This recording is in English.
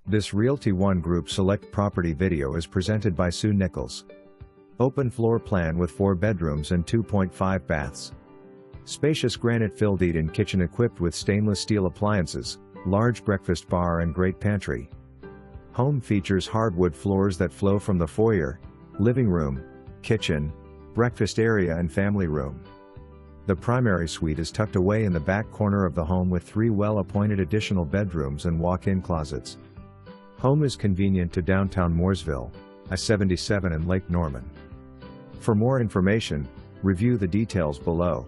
This Realty ONE Group Select property video is presented by Sue Nichols. Open floor plan with 4 bedrooms and 2.5 baths. Spacious granite-filled eat-in kitchen equipped with stainless steel appliances, large breakfast bar and great pantry. Home features hardwood floors that flow from the foyer, living room, kitchen, breakfast area and family room. The primary suite is tucked away in the back corner of the home with 3 well-appointed additional bedrooms and walk-in closets. Home is convenient to downtown Mooresville, I77 and Lake Norman. For more information, review the details below.